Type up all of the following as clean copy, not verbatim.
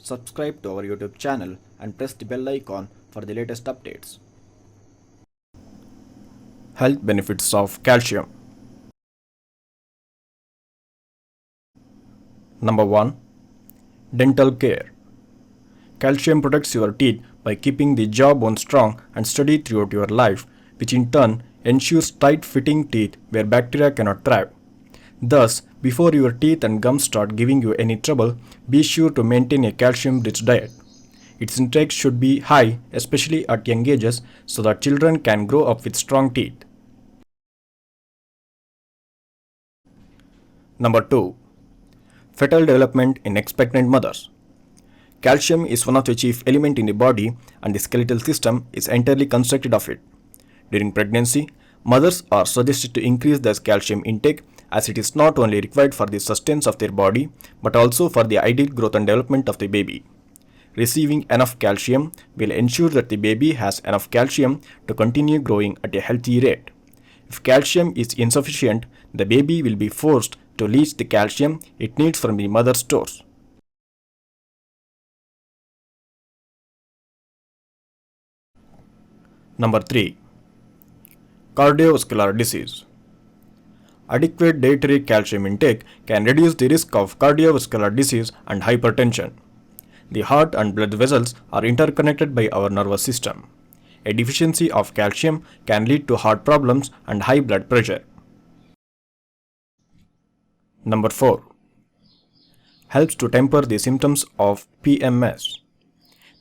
subscribe to our YouTube channel and press the bell icon for the latest updates. Health benefits of calcium. Number 1. Dental care. Calcium protects your teeth by keeping the jawbone strong and steady throughout your life, which in turn ensures tight-fitting teeth where bacteria cannot thrive. Thus, before your teeth and gums start giving you any trouble, be sure to maintain a calcium-rich diet. Its intake should be high, especially at young ages, so that children can grow up with strong teeth. Number 2. Fetal development in expectant mothers. Calcium is one of the chief elements in the body, and the skeletal system is entirely constructed of it. During pregnancy, mothers are suggested to increase their calcium intake, as it is not only required for the sustenance of their body but also for the ideal growth and development of the baby. Receiving enough calcium will ensure that the baby has enough calcium to continue growing at a healthy rate. If calcium is insufficient, the baby will be forced to leach the calcium it needs from the mother's stores. Number 3. Cardiovascular disease. Adequate dietary calcium intake can reduce the risk of cardiovascular disease and hypertension. The heart and blood vessels are interconnected by our nervous system. A deficiency of calcium can lead to heart problems and high blood pressure. Number 4. Helps to temper the symptoms of PMS.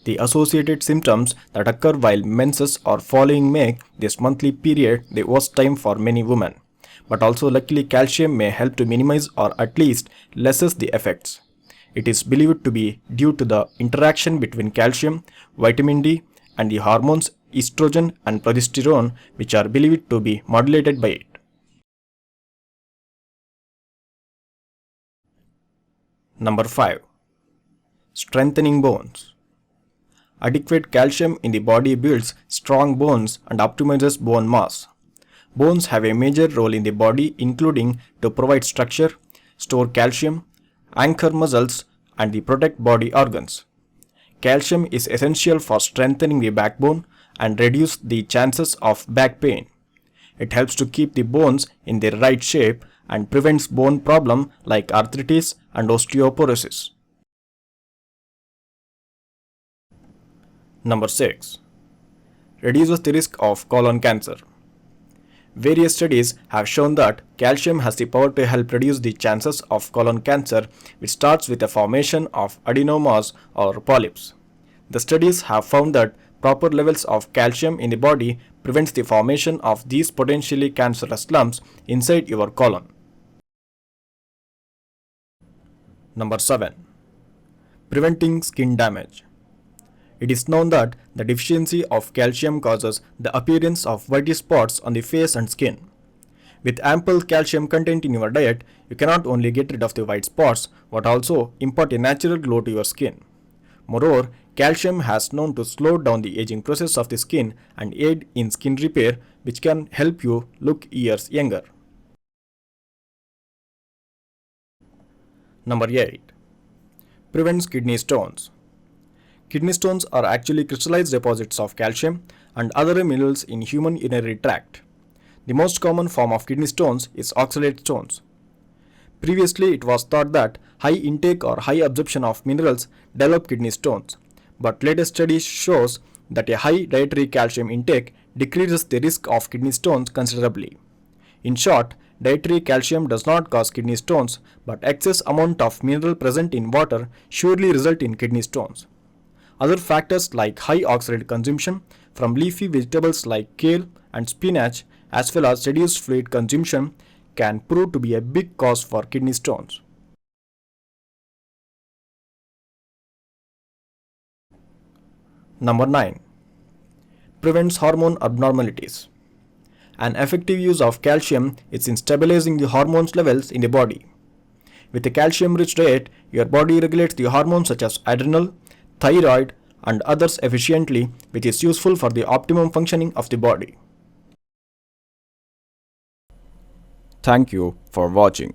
The associated symptoms that occur while menses or following make this monthly period the worst time for many women. But also luckily calcium may help to minimize or at least lessen the effects. It is believed to be due to the interaction between calcium, vitamin D and the hormones estrogen and progesterone, which are believed to be modulated by it. Number 5. Strengthening bones. Adequate calcium in the body builds strong bones and optimizes bone mass. Bones have a major role in the body, including to provide structure, store calcium, anchor muscles, and protect body organs. Calcium is essential for strengthening the backbone and reduce the chances of back pain. It helps to keep the bones in their right shape and prevents bone problems like arthritis and osteoporosis. Number 6. Reduces the risk of colon cancer. Various studies have shown that calcium has the power to help reduce the chances of colon cancer, which starts with the formation of adenomas or polyps. The studies have found that proper levels of calcium in the body prevents the formation of these potentially cancerous lumps inside your colon. Number 7. Preventing skin damage. It is known that the deficiency of calcium causes the appearance of white spots on the face and skin. With ample calcium content in your diet, you cannot only get rid of the white spots but also impart a natural glow to your skin. Moreover, calcium has known to slow down the aging process of the skin and aid in skin repair, which can help you look years younger. Number 8. Prevents kidney stones. Kidney stones are actually crystallized deposits of calcium and other minerals in human urinary tract. The most common form of kidney stones is oxalate stones. Previously, it was thought that high intake or high absorption of minerals develop kidney stones, but latest studies shows that a high dietary calcium intake decreases the risk of kidney stones considerably. In short, dietary calcium does not cause kidney stones, but excess amount of mineral present in water surely result in kidney stones. Other factors like high oxalate consumption from leafy vegetables like kale and spinach, as well as reduced fluid consumption, can prove to be a big cause for kidney stones. Number 9. Prevents hormone abnormalities. An effective use of calcium is in stabilizing the hormones levels in the body. With a calcium-rich diet, your body regulates the hormones such as adrenal, thyroid, and others efficiently, which is useful for the optimum functioning of the body. Thank you for watching.